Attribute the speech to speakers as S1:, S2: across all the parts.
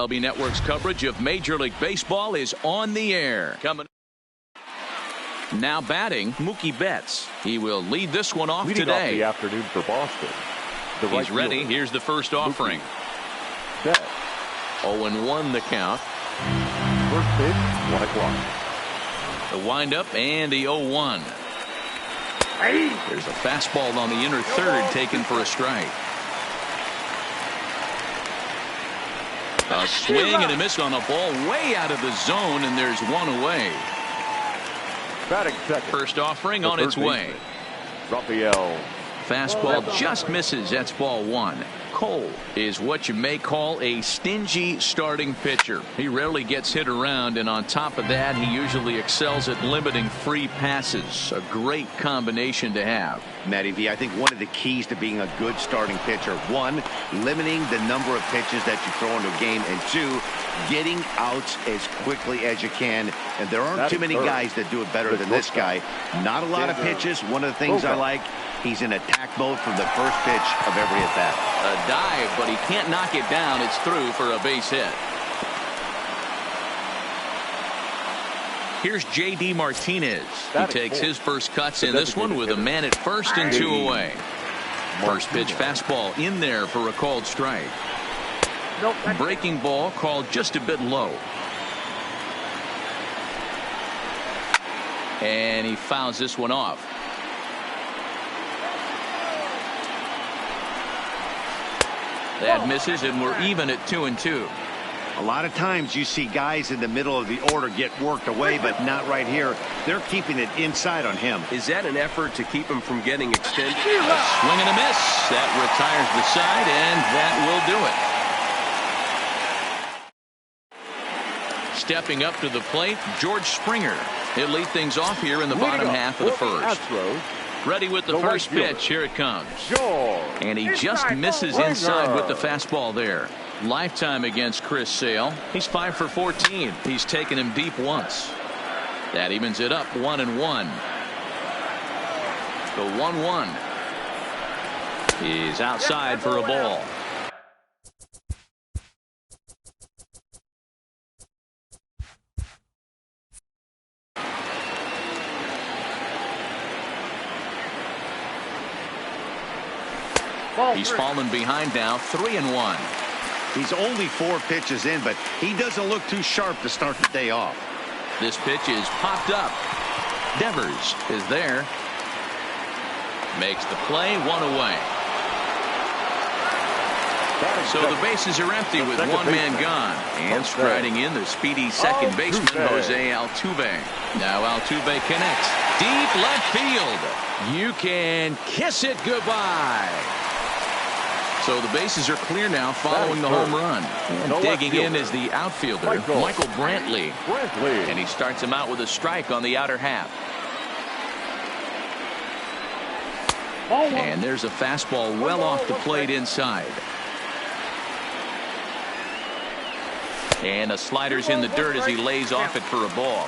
S1: MLB Network's coverage of Major League Baseball is on the air. Coming now batting, Mookie Betts. He will lead this one off
S2: Leading
S1: today.
S2: off the afternoon for Boston.
S1: He's ready. Here's the first offering.
S2: Betts.
S1: 0-1 the count.
S2: First pitch, 1 o'clock.
S1: The windup and the 0-1. There's a fastball on the inner third taken for a strike. A swing and a miss on a ball way out of the zone, and there's one away.
S2: Batting second.
S1: First offering on its way.
S2: Raphael.
S1: Fastball just misses. That's ball one. Cole is what you may call a stingy starting pitcher. He rarely gets hit around, and on top of that, he usually excels at limiting free passes. A great combination to have.
S3: Matty V, I think one of the keys to being a good starting pitcher, one, limiting the number of pitches that you throw into a game, and two, getting outs as quickly as you can. And there aren't too many guys that do it better than this guy. Not a lot of pitches. One of the things I like, he's in attack mode from the first pitch of every at-bat.
S1: A dive, but he can't knock it down. It's through for a base hit. Here's J.D. Martinez. He takes his first cuts in this one with a man at first and 2 away. First pitch fastball in there for a called strike. Breaking ball called just a bit low. And he fouls this one off. That misses, and we're even at 2-2.
S3: A lot of times you see guys in the middle of the order get worked away, but not right here. They're keeping it inside on him.
S4: Is that an effort to keep him from getting extended?
S1: A swing and a miss. That retires the side, and that will do it. Stepping up to the plate, George Springer. He'll lead things off here in the bottom half of the first. Ready with the first pitch. Here it comes. And he just misses inside with the fastball there. Lifetime against Chris Sale. He's 5 for 14. He's taken him deep once. That evens it up 1-1. The 1-1 is outside for a ball. He's fallen behind now, 3-1.
S3: He's only 4 pitches in, but he doesn't look too sharp to start the day off.
S1: This pitch is popped up. Devers is there. Makes the play, 1 away. So the bases are empty with 1 man gone. And striding in the speedy second baseman, Jose Altuve. Now Altuve connects. Deep left field. You can kiss it goodbye. So the bases are clear now following the home run. And digging in is the outfielder, Michael Brantley. And he starts him out with a strike on the outer half. And there's a fastball well off the plate inside. And a slider's in the dirt as he lays off it for a ball.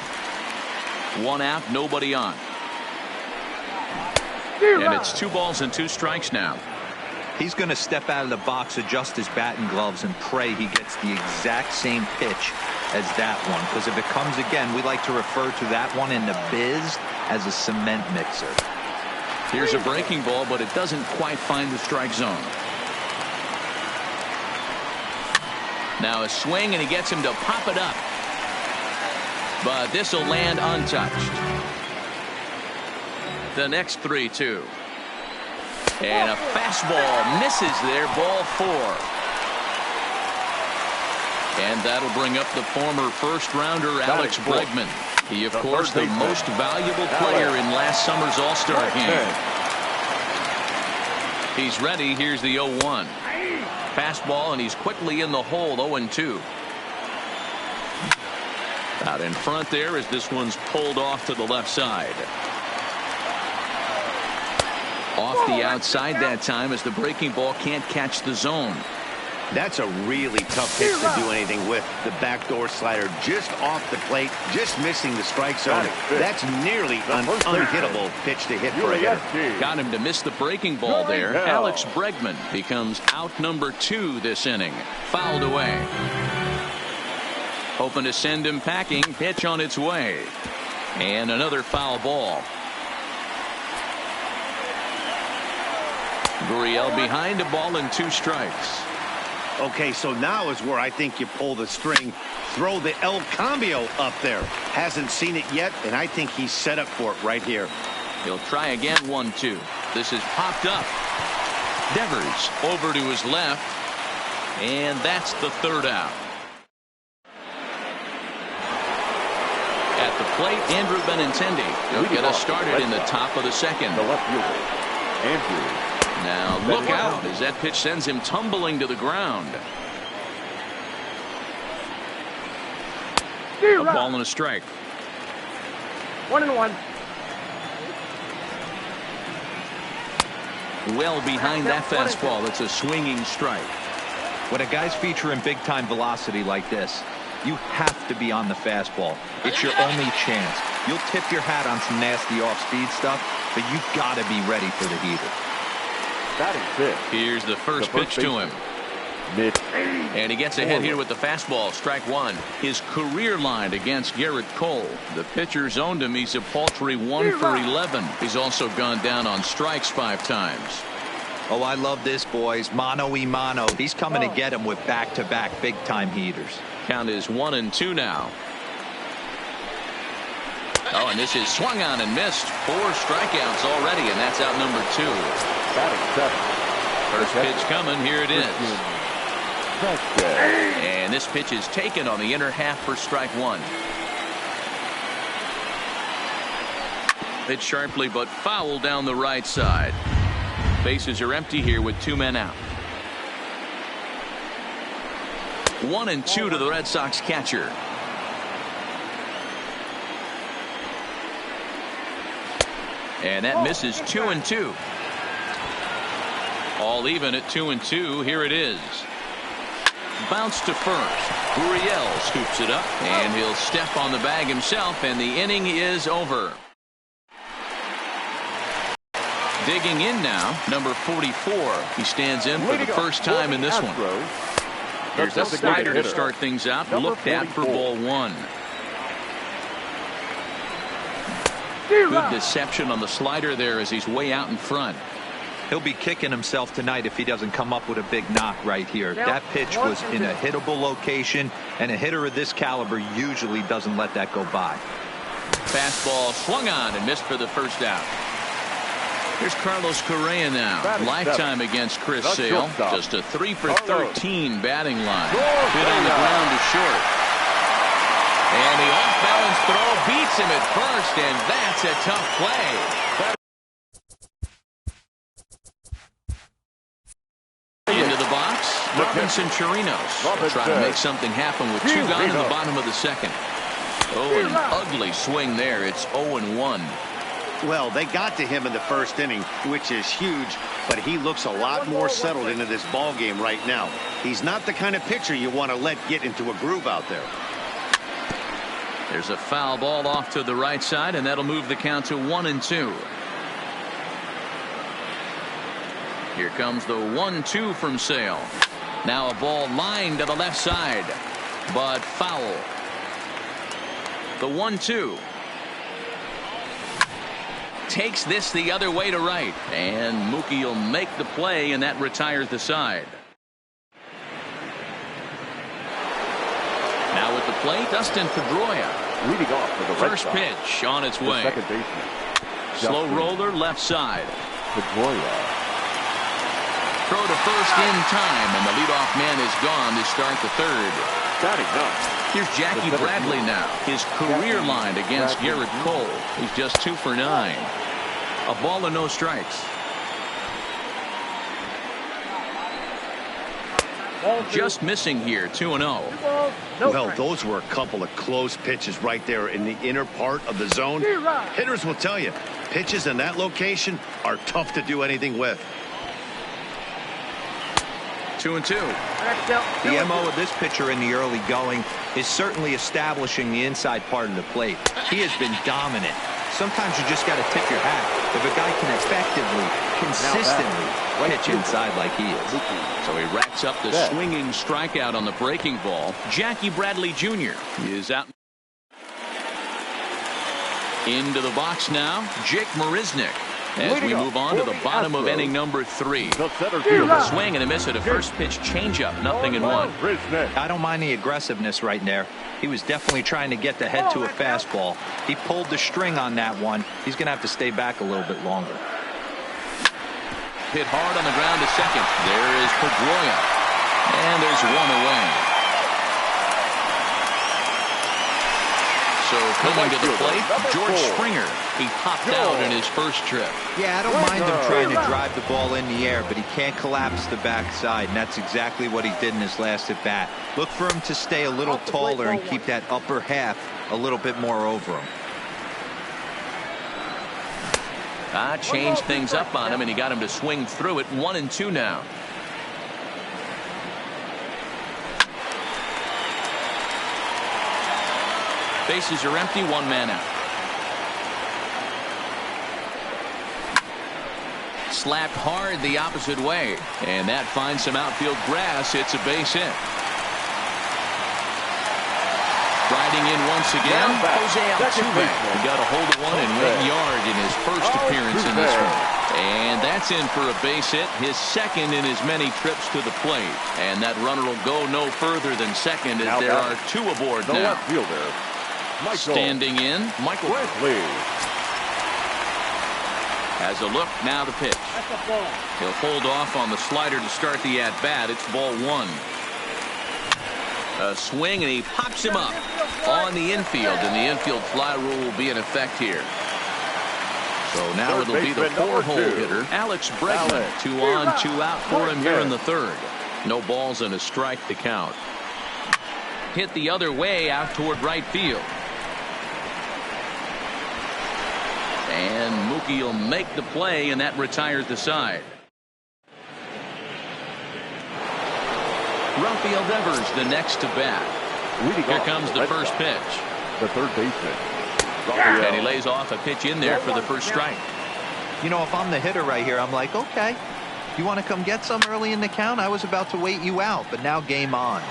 S1: 1 out, nobody on. And it's 2 balls and 2 strikes now.
S5: He's going to step out of the box, adjust his batting gloves, and pray he gets the exact same pitch as that one. Because if it comes again, we like to refer to that one in the biz as a cement mixer.
S1: Here's a breaking ball, but it doesn't quite find the strike zone. Now a swing, and he gets him to pop it up. But this will land untouched. The next 3-2. And a fastball misses there, ball 4. And that'll bring up the former first-rounder Alex Bregman. He, of course, the most valuable player in last summer's All-Star game. He's ready. Here's the 0-1. Fastball, and he's quickly in the hole, 0-2. Out in front there as this one's pulled off to the left side. Off the outside that time as the breaking ball can't catch the zone.
S3: That's a really tough pitch to do anything with. The backdoor slider just off the plate, just missing the strike zone. That's nearly an unhittable pitch to hit for a hitter.
S1: Got him to miss the breaking ball there. Alex Bregman becomes out number 2 this inning. Fouled away. Hoping to send him packing. Pitch on its way. And another foul ball. Gurriel behind a ball and 2 strikes.
S3: Okay, so now is where I think you pull the string. Throw the El Cambio up there. Hasn't seen it yet, and I think he's set up for it right here.
S1: He'll try again. 1-2. This is popped up. Devers over to his left. And that's the 3rd out. At the plate, Andrew Benintendi. He'll get us started in the top of the 2nd.
S2: The left fielder, Andrew.
S1: Now look out as that pitch sends him tumbling to the ground. A ball and a strike.
S6: 1-1.
S1: Well behind that fastball. It's a swinging strike.
S5: When a guy's featuring big-time velocity like this, you have to be on the fastball. It's your only chance. You'll tip your hat on some nasty off-speed stuff, but you've got to be ready for the heater.
S2: Batting fifth.
S1: Here's the first pitch to him.
S2: Mid.
S1: And he gets ahead here with the fastball. Strike 1. His career line against Garrett Cole. The pitcher zoned him. He's a paltry 1 for 11. He's also gone down on strikes 5 times.
S5: Oh, I love this, boys. Mano-y-mano. He's coming to get him with back-to-back big-time heaters.
S1: Count is 1-2 now. Oh, and this is swung on and missed. 4 strikeouts already, and that's out number 2.
S2: Batting 7.
S1: First pitch coming. Here it is. And this pitch is taken on the inner half for strike 1. Hit sharply but foul down the right side. Bases are empty here with 2 men out. 1-2 to the Red Sox catcher. And that misses. 2-2. All even at 2-2. Here it is. Bounce to first. Gurriel scoops it up, and he'll step on the bag himself, and the inning is over. Digging in now, number 44. He stands in for the first time in this one. Here's a slider to start things out. Looked at for ball 1. Good deception on the slider there as he's way out in front.
S5: He'll be kicking himself tonight if he doesn't come up with a big knock right here. That pitch was in a hittable location, and a hitter of this caliber usually doesn't let that go by.
S1: Fastball swung on and missed for the first out. Here's Carlos Correa now. Lifetime against Chris Sale. Just a 3 for 13 batting line. Hit on the ground to short. And the off-balance throw beats him at first, and that's a tough play. Into the box, Robinson Chirinos trying to make something happen with 2 gone in the bottom of the 2nd. Oh, an ugly swing there. It's 0-1.
S3: Well, they got to him in the first inning, which is huge, but he looks a lot more settled into this ball game right now. He's not the kind of pitcher you want to let get into a groove out there.
S1: There's a foul ball off to the right side, and that'll move the count to 1-2. Here comes the 1-2 from Sale. Now a ball lined to the left side, but foul. The 1-2. Takes this the other way to right, and Mookie will make the play, and that retires the side. Now with the plate, Dustin Pedroia.
S2: Leading off for the
S1: First pitch on its way.
S2: Second baseman.
S1: Slow roller left side.
S2: Pedroia.
S1: Throw to first in time, and the leadoff man is gone to start the 3rd.
S2: Batting 9.
S1: Here's Jackie Bradley now. His career line against Garrett Cole. He's just 2 for 9. A ball and no strikes. Just missing here, 2-0.
S3: Well, those were a couple of close pitches right there in the inner part of the zone. Hitters will tell you, pitches in that location are tough to do anything with.
S1: 2-2.
S5: The MO of this pitcher in the early going is certainly establishing the inside part of the plate. He has been dominant. Sometimes you just got to tip your hat. If a guy can effectively, consistently pitch inside like he is.
S1: So he racks up the swinging strikeout on the breaking ball. Jackie Bradley Jr. is out. Into the box now, Jake Marisnick. As we move on to the bottom of inning number 3. Swing and a miss at a first pitch changeup, 0-1.
S5: I don't mind the aggressiveness right there. He was definitely trying to get the head to a fastball. He pulled the string on that one. He's going to have to stay back a little bit longer.
S1: Hit hard on the ground to second. There is Pedroia. And there's one away. So coming to the plate, George Springer. He popped out in his first trip.
S5: Yeah, I don't mind him trying to drive the ball in the air, but he can't collapse the backside, and that's exactly what he did in his last at bat. Look for him to stay a little taller and keep that upper half a little bit more over him.
S1: Changed things up on him, and he got him to swing through it. 1-2 now. Bases are empty, one man out. Slapped hard the opposite way, and that finds some outfield grass. It's a base hit. Riding in once again, Jose Altuve. He got a hold of one and went yard in his first appearance in this one. And that's in for a base hit, his second in as many trips to the plate. And that runner will go no further than second as there are 2 aboard now. Standing in, Michael Wesley. Has a look, now the pitch. He'll hold off on the slider to start the at-bat. It's ball 1. A swing, and he pops him up on the infield, and the infield fly rule will be in effect here. So now it'll be the 4-hole hitter, Alex Bregman. 2 on, 2 out for him here in the 3rd. No balls and a strike to count. Hit the other way out toward right field. And Mookie will make the play, and that retires the side. Rafael Devers the next to bat. Here comes the first pitch.
S2: The third baseman.
S1: And he lays off a pitch in there for the first strike.
S5: You know, if I'm the hitter right here, I'm like, okay, you want to come get some early in the count? I was about to wait you out, but now game on.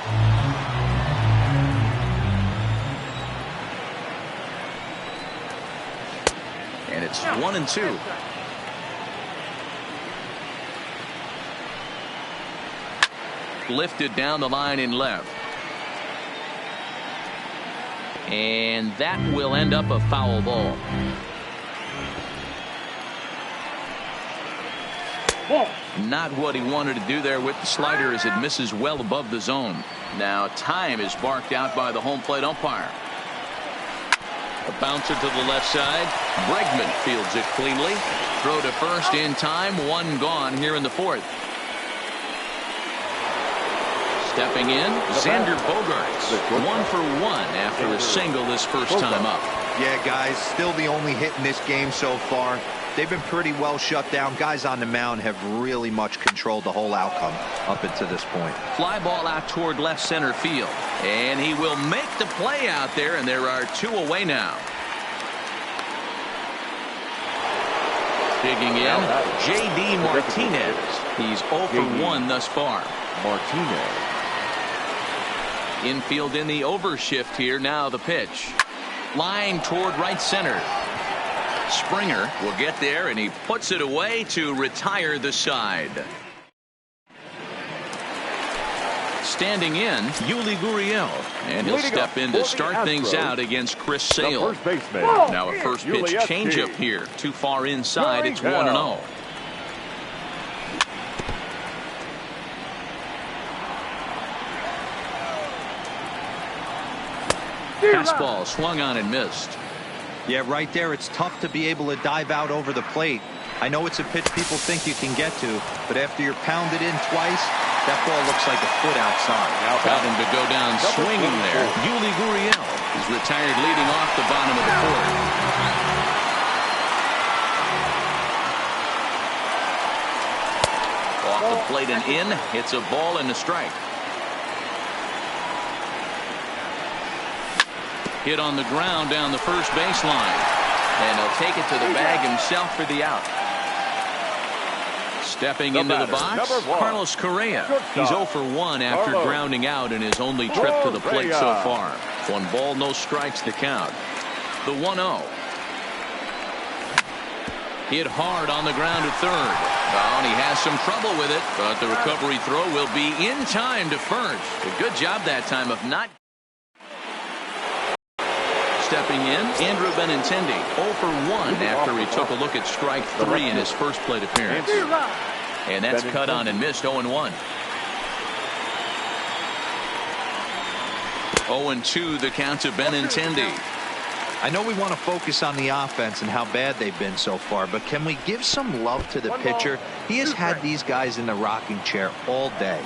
S1: And it's 1-2. Lifted down the line in left. And that will end up a foul ball. Not what he wanted to do there with the slider as it misses well above the zone. Now time is barked out by the home plate umpire. A bouncer to the left side. Bregman fields it cleanly. Throw to first in time. 1 gone here in the 4th. Stepping in, Xander Bogaerts. 1 for 1 after a single this first time up.
S5: Yeah, guys, still the only hit in this game so far. They've been pretty well shut down. Guys on the mound have really much controlled the whole outcome up until this point.
S1: Fly ball out toward left center field. And he will make the play out there, and there are 2 away now. Digging in, J.D. Martinez. He's 0 for 1 thus far.
S2: Martinez.
S1: Infield in the overshift here. Now the pitch. Line toward right center. Springer will get there, and he puts it away to retire the side. Standing in, Yuli Gurriel, and he'll step in to start things out against Chris Sale. Now a first pitch changeup here. Too far inside. It's 1-0. Fastball swung on and missed.
S5: Yeah, right there, it's tough to be able to dive out over the plate. I know it's a pitch people think you can get to, but after you're pounded in twice, that ball looks like a foot outside.
S1: Got him to go down swinging there. Yuli Gurriel is retired leading off the bottom of the 4th. Off the plate and in. It's a ball and a strike. Hit on the ground down the first baseline. And he'll take it to the bag himself for the out. Stepping into the box, Carlos Correa. He's 0 for 1 after grounding out in his only trip to the plate so far. 1 ball, no strikes to count. The 1-0. Hit hard on the ground at third. Well, and he has some trouble with it, but the recovery throw will be in time to first. A good job that time of not. Stepping in, Andrew Benintendi, 0 for 1 after he took a look at strike 3 in his first plate appearance. And that's cut on and missed. 0-1. 0-2 the count to Benintendi.
S5: I know we want to focus on the offense and how bad they've been so far, but can we give some love to the pitcher? He has had these guys in the rocking chair all day.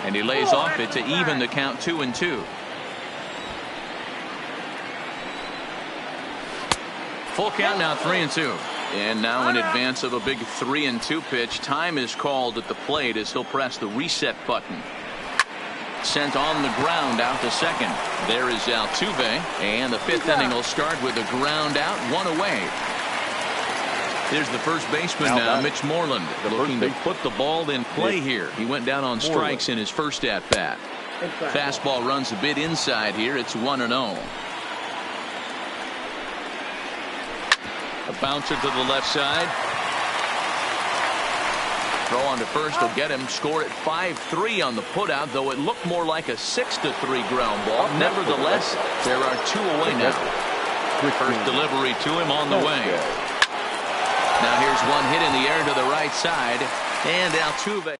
S1: And he lays off it to even the count 2-2. Full count now, 3-2. And now in advance of a big 3-2 pitch, time is called at the plate as he'll press the reset button. Sent on the ground out to second. There is Altuve, and the 5th inning will start with a ground out, 1 away. Here's the first baseman now, Mitch Moreland, looking to put the ball in play here. He went down on strikes in his first at bat. Fastball runs a bit inside here. It's 1-0. A bouncer to the left side. Throw on to first will get him. Score at 5-3 on the putout, though it looked more like a 6-3 ground ball. Nevertheless, there are 2 away now. First delivery to him on the way. Now here's one hit in the air to the right side, and Altuve.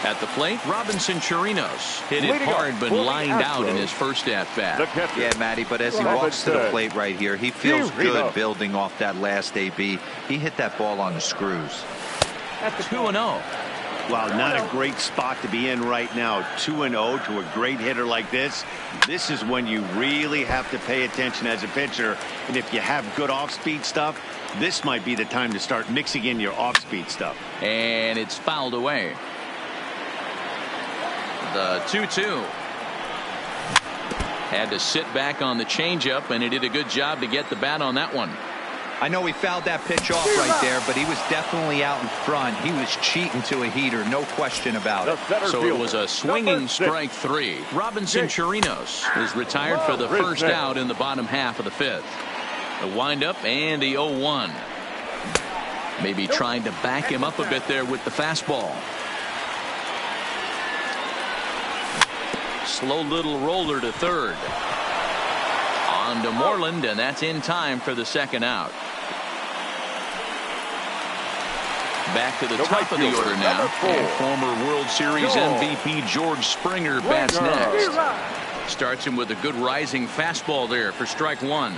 S1: At the plate, Robinson Chirinos hit it hard but lined out in his first at bat.
S5: Yeah, Matty, but as he walks to the plate right here, he feels good building off that last AB. He hit that ball on the screws.
S1: 2-0.
S3: Wow, not a great spot to be in right now. 2-0 to a great hitter like this. This is when you really have to pay attention as a pitcher. And if you have good off-speed stuff, this might be the time to start mixing in your off-speed stuff.
S1: And it's fouled away. The 2-2. Had to sit back on the changeup, and he did a good job to get the bat on that one.
S5: I know he fouled that pitch off right there, but he was definitely out in front. He was cheating to a heater, no question about it.
S1: So it was a swinging strike 3. Robinson Chirinos is retired for the first out in the bottom half of the 5th. The windup and the 0-1. Maybe trying to back him up a bit there with the fastball. Slow little roller to third. On to Moreland, and that's in time for the second out. Back to the top of the order now. And former World Series MVP George Springer bats next. Starts him with a good rising fastball there for strike 1.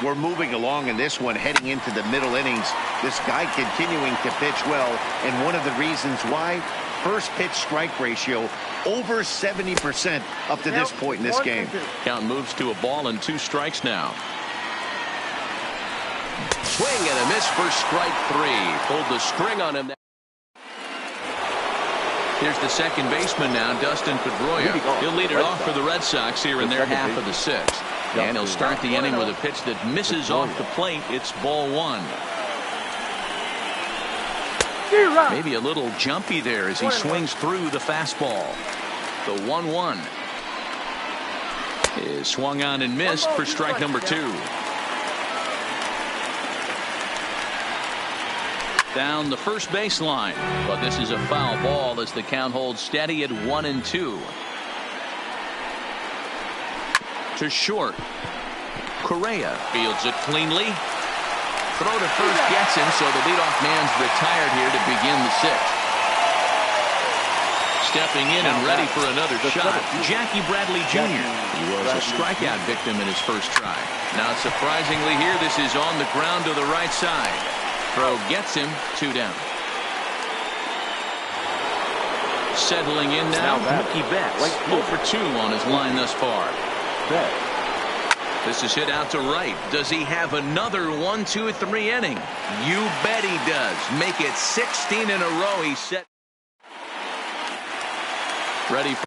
S3: We're moving along in this one, heading into the middle innings. This guy continuing to pitch well, and one of the reasons why, first pitch strike ratio over 70% up to this point in this game.
S1: Count moves to a ball and 2 strikes now. Swing and a miss for strike 3. Pulled the string on him. Here's the second baseman now, Dustin Pedroia. He'll lead it off for the Red Sox here in their half of the 6th. And he'll start the inning with a pitch that misses off the plate. It's ball 1. Maybe a little jumpy there as he swings through the fastball. The 1-1 is swung on and missed for strike number 2. Down the first baseline, but this is a foul ball as the count holds steady at 1-2. To short. Correa fields it cleanly. Throw to first gets him, so the leadoff man's retired here to begin the 6th. Stepping in and ready for another shot, Jackie Bradley Jr. He was a strikeout victim in his first try. Now surprisingly here, this is on the ground to the right side. Throw gets him, 2 down. Settling in now, Mookie Betts, 0 for 2 on his line thus far. This is hit out to right. Does he have another 1-2-3 inning? You bet he does. Make it 16 in a row. He's set. Ready for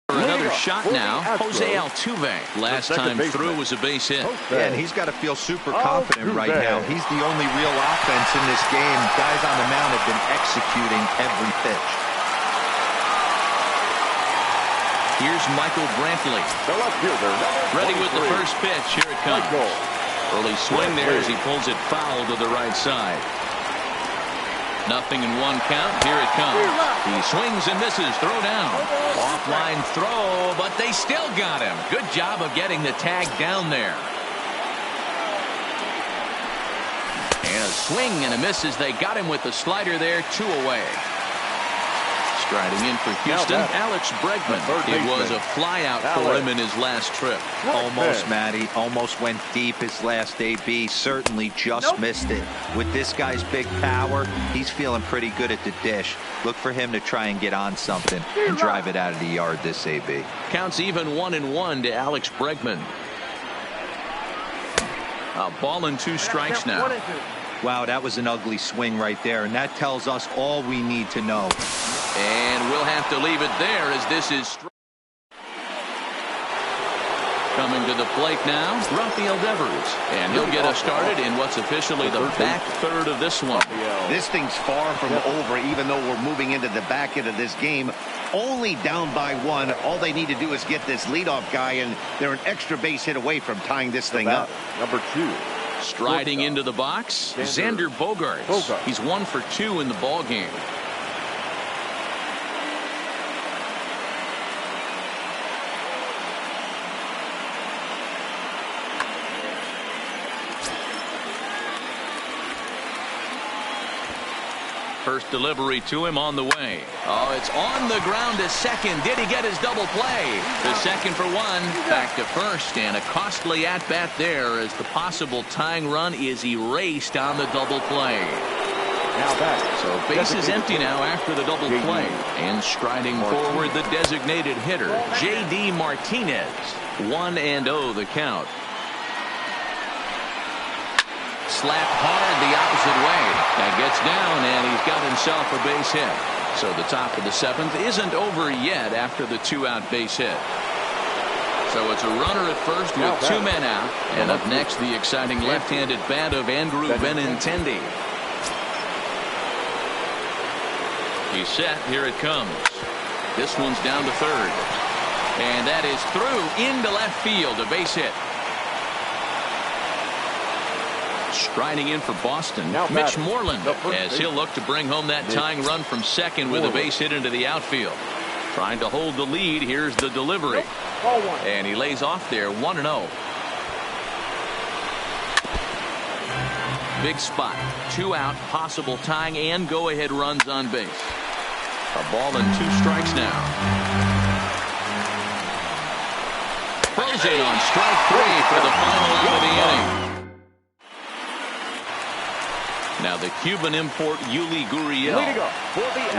S1: another shot now, Jose Altuve. Last time through was a base hit.
S5: Yeah, and he's got to feel super confident right now. He's the only real offense in this game. Guys on the mound have been executing every pitch.
S1: Here's Michael Brantley. Ready with the first pitch. Here it comes. Early swing there as he pulls it foul to the right side. 0-1 count. Here it comes. He swings and misses. Throw down. Offline throw, but they still got him. Good job of getting the tag down there. And a swing and a miss as they got him with the slider there. 2 away. Striding in for Houston, Alex Bregman. It was a flyout for him in his last trip.
S5: Almost, Matty. Almost went deep his last AB. Certainly just missed it. With this guy's big power, he's feeling pretty good at the dish. Look for him to try and get on something and drive it out of the yard this AB.
S1: Counts even 1-1 to Alex Bregman. A ball and 2 strikes now.
S5: Wow, that was an ugly swing right there, and that tells us all we need to know.
S1: And we'll have to leave it there as this is coming to the plate now, Rafael Devers. And he'll get us started in what's officially the back third of this one.
S3: This thing's far from over, even though we're moving into the back end of this game. Only down by 1. All they need to do is get this leadoff guy, and they're an extra base hit away from tying this thing up.
S2: Number 2.
S1: Striding into the box, Xander Bogaerts. He's 1 for 2 in the ball game. First delivery to him on the way. Oh, it's on the ground to second. Did he get his double play? The second for 1. Back to first, and a costly at-bat there as the possible tying run is erased on the double play. So base is empty now after the double play. And striding forward, the designated hitter, J.D. Martinez. 1-0 the count. Slapped hard the opposite way. That gets down, and he's got himself a base hit. So the top of the 7th isn't over yet after the 2-out base hit. So it's a runner at first with 2 men out. And up next, the exciting left-handed bat of Andrew Benintendi. He's set. Here it comes. This one's down to third. And that is through into left field. A base hit. Striding in for Boston, Mitch Moreland, as he'll look to bring home that tying run from second with a base hit into the outfield. Trying to hold the lead. Here's the delivery. And he lays off there. 1-0. Big spot. 2 out. Possible tying and go-ahead runs on base. A ball and 2 strikes now. Frozen on strike 3 for the final out of the inning. Now the Cuban import Yuli Gurriel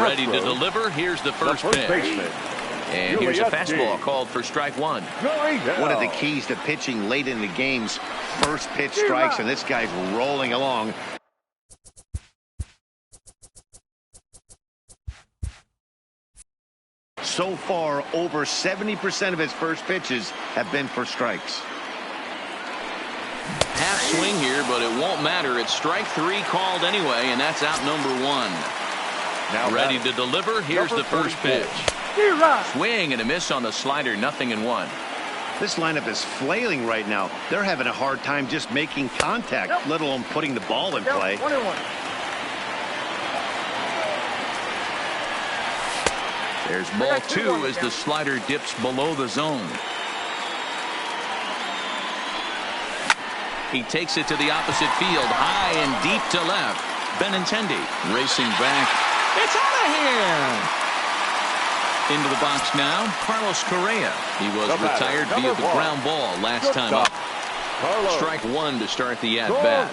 S1: ready to deliver. Here's the first pitch. And here's a fastball called for strike 1.
S3: One of the keys to pitching late in the game's first pitch strikes, and this guy's rolling along. So far, over 70% of his first pitches have been for strikes.
S1: Half swing here, but it won't matter. It's strike 3 called anyway, and that's out number 1. Now ready to deliver. Here's the first pitch. Swing and a miss on the slider. 0-1.
S3: This lineup is flailing right now. They're having a hard time just making contact, let alone putting the ball in play.
S6: 1-1.
S1: There's ball 2 as the slider dips below the zone. He takes it to the opposite field, high and deep to left. Benintendi racing back. It's out of here. Into the box now, Carlos Correa. He was retired via the ground ball last time up. Strike 1 to start the at-bat.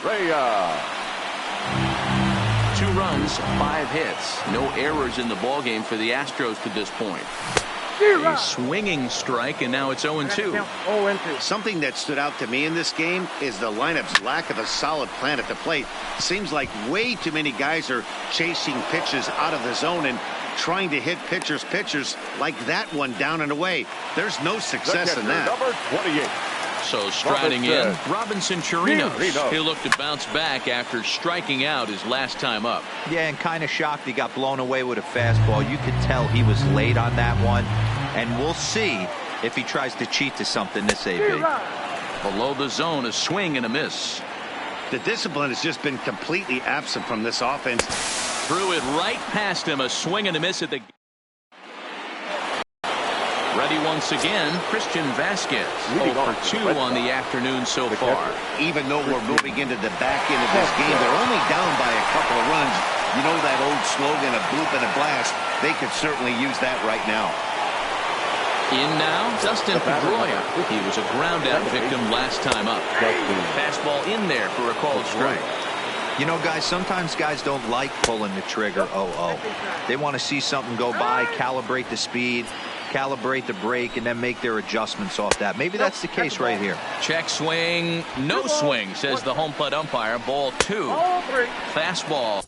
S1: 2 runs, 5 hits. No errors in the ballgame for the Astros to this point. A swinging strike, and now it's 0-2.
S3: Something that stood out to me in this game is the lineup's lack of a solid plan at the plate. Seems like way too many guys are chasing pitches out of the zone and trying to hit pitchers like that one down and away. There's no success in that.
S2: Number 28.
S1: So striding in, Robinson Chirinos. He'll look to bounce back after striking out his last time up.
S5: Yeah, and kind of shocked he got blown away with a fastball. You could tell he was late on that one. And we'll see if he tries to cheat to something this AB.
S1: Below the zone, a swing and a miss.
S3: The discipline has just been completely absent from this offense.
S1: Threw it right past him, a swing and a miss at the... Ready once again, Christian Vasquez. 0 for 2 on the afternoon so far.
S3: Even though we're moving into the back end of this game, they're only down by a couple of runs. You know that old slogan, a bloop and a blast. They could certainly use that right now.
S1: In now, Dustin Pedroia. He was a ground-out victim last time up. Fastball in there for a called strike.
S5: You know, guys, sometimes guys don't like pulling the trigger 0-0. They want to see something go by, calibrate the speed, calibrate the break, and then make their adjustments off that. Maybe that's the case right here.
S1: Check swing, no swing, says the home plate umpire. Ball 2. Fastball.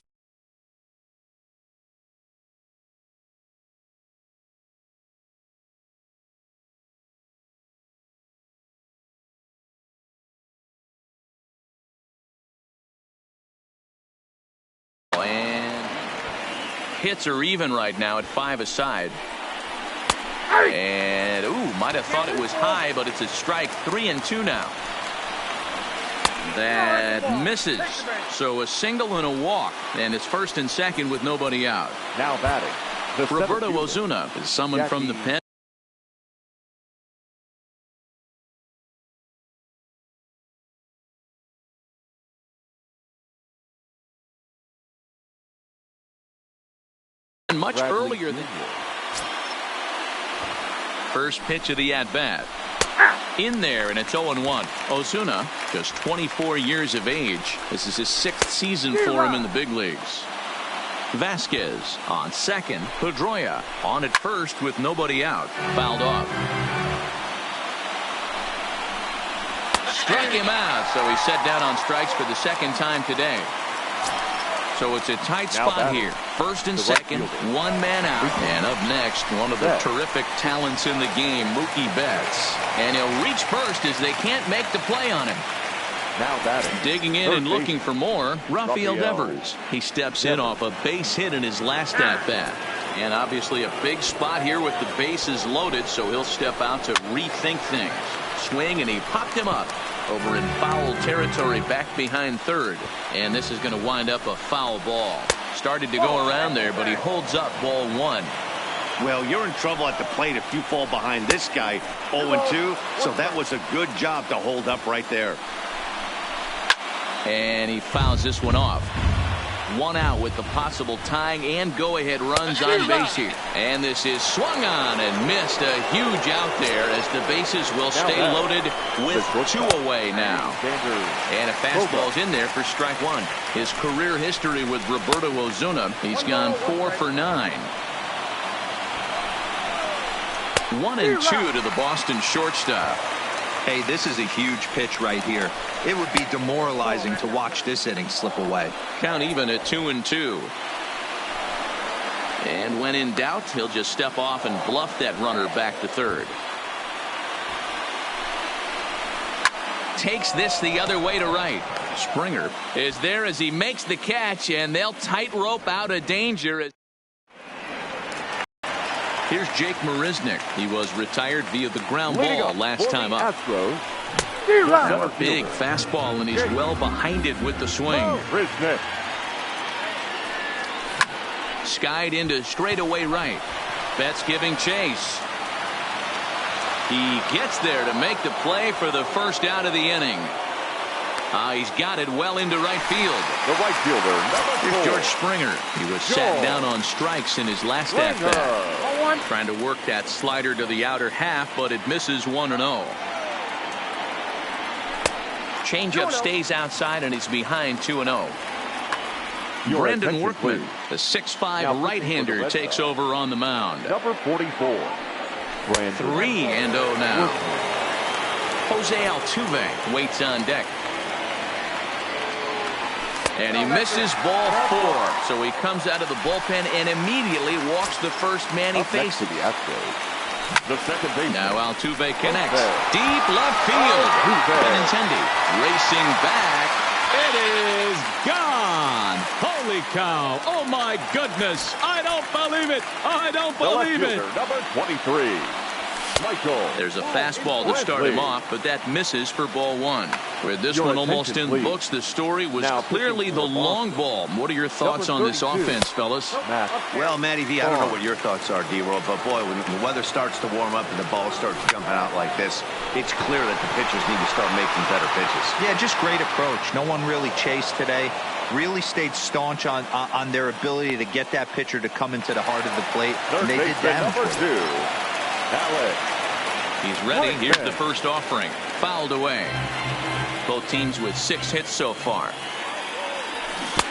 S1: And hits are even right now at 5 aside. And, might have thought it was high, but it's a strike. 3-2 now. That misses. So a single and a walk. And it's first and second with nobody out.
S2: Now batting.
S1: Roberto Ozuna is summoned from the pen. Much earlier than first pitch of the at-bat. In there, and it's 0-1. Ozuna, just 24 years of age. This is his 6th season for him in the big leagues. Vasquez on second. Pedroia on at first with nobody out. Fouled off. Struck him out, so he's set down on strikes for the second time today. So it's a tight spot here. First and second, one man out. And up next, one of the terrific talents in the game, Mookie Betts. And he'll reach first as they can't make the play on him.
S2: Now batting.
S1: Digging in and looking for more, Rafael Devers. He steps in off a base hit in his last at-bat. And obviously a big spot here with the bases loaded, so he'll step out to rethink things. Swing, and he popped him up over in foul territory back behind third. And this is going to wind up a foul ball. Started to go around there, but he holds up ball 1.
S3: Well, you're in trouble at the plate if you fall behind this guy 0-2. So that was a good job to hold up right there.
S1: And he fouls this one off. One out with the possible tying and go-ahead runs on base here. And this is swung on and missed. A huge out there as the bases will stay loaded with 2 away now. And a fastball's in there for strike 1. His career history with Roberto Ozuna, he's gone 4 for 9. 1-2 to the Boston shortstop.
S5: Hey, this is a huge pitch right here. It would be demoralizing to watch this inning slip away.
S1: Count even at 2-2. And when in doubt, he'll just step off and bluff that runner back to third. Takes this the other way to right. Springer is there as he makes the catch, and they'll tightrope out of danger. Here's Jake Marisnick. He was retired via the ground ball last time up. Now a big fastball, and he's well behind it with the swing. Skied into straightaway right. Betts giving chase. He gets there to make the play for the first out of the inning. He's got it well into right field.
S2: The right fielder,
S1: Here's George Springer. He was sat down on strikes in his last at-bat. Trying to work that slider to the outer half, but it misses 1-0. Changeup stays outside, and he's behind 2-0. Brendan Workman, the 6'5" right-hander, takes over on the mound.
S2: Number 44. Brandon.
S1: 3-0 now. Jose Altuve waits on deck. And he misses ball 4. So he comes out of the bullpen and immediately walks the first man he faces.
S2: The Astros. The second baseman.
S1: Now Altuve connects. Deep left field. Benintendi racing back. It is gone. Holy cow. Oh, my goodness. I don't believe it. I don't believe it.
S2: Number 23. Michael.
S1: There's a fastball to start him off, but that misses for ball 1. With this one almost in the books, the story was clearly the long ball. What are your thoughts on this offense, fellas?
S3: Well, Matty V, I don't know what your thoughts are, D-Roll, but boy, when the weather starts to warm up and the ball starts jumping out like this, it's clear that the pitchers need to start making better pitches.
S5: Yeah, just great approach. No one really chased today. Really stayed staunch on their ability to get that pitcher to come into the heart of the plate, and they did damage.
S2: Number 2. Alex.
S1: He's ready. Here's the first offering. Fouled away. Both teams with 6 hits so far.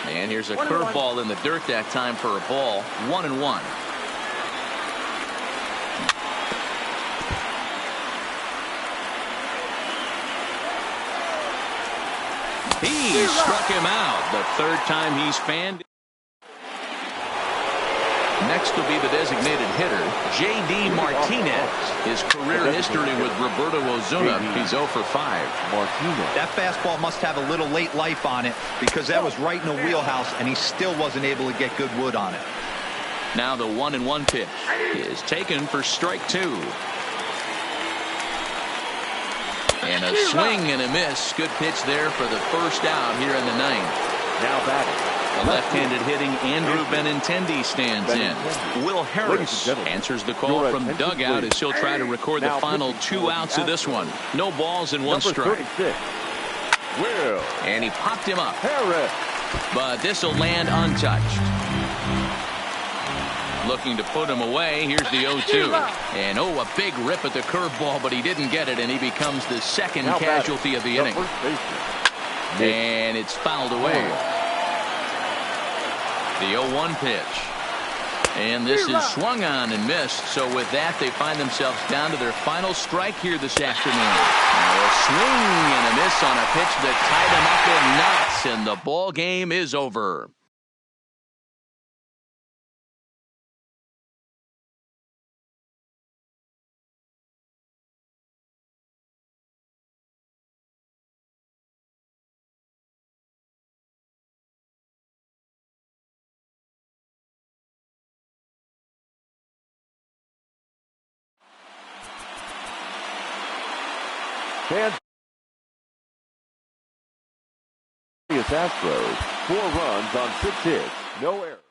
S1: And here's a curveball in the dirt that time for a ball. 1-1. He struck him out. The third time he's fanned. Next will be the designated hitter, J.D. Martinez. His career history with Roberto Ozuna, he's 0 for 5.
S2: Martinez.
S5: That fastball must have a little late life on it because that was right in the wheelhouse, and he still wasn't able to get good wood on it.
S1: Now the 1-1 pitch is taken for strike 2. And a swing and a miss. Good pitch there for the first out here in the 9th.
S2: Now batting.
S1: The left-handed hitting Andrew Benintendi stands in. Will Harris answers the call from dugout as he'll try to record the final 2 outs of this one. No balls and 1 strike.
S2: Will.
S1: And he popped him up.
S2: Harris.
S1: But this will land untouched. Looking to put him away. Here's the 0-2. And a big rip at the curveball, but he didn't get it, and he becomes the second casualty of the inning. And it's fouled away. The 0-1 pitch. And this is swung on and missed. So with that, they find themselves down to their final strike here this afternoon. Now a swing and a miss on a pitch that tied them up in knots, and the ball game is over.
S2: Astros, 4 runs on 6 hits, no errors.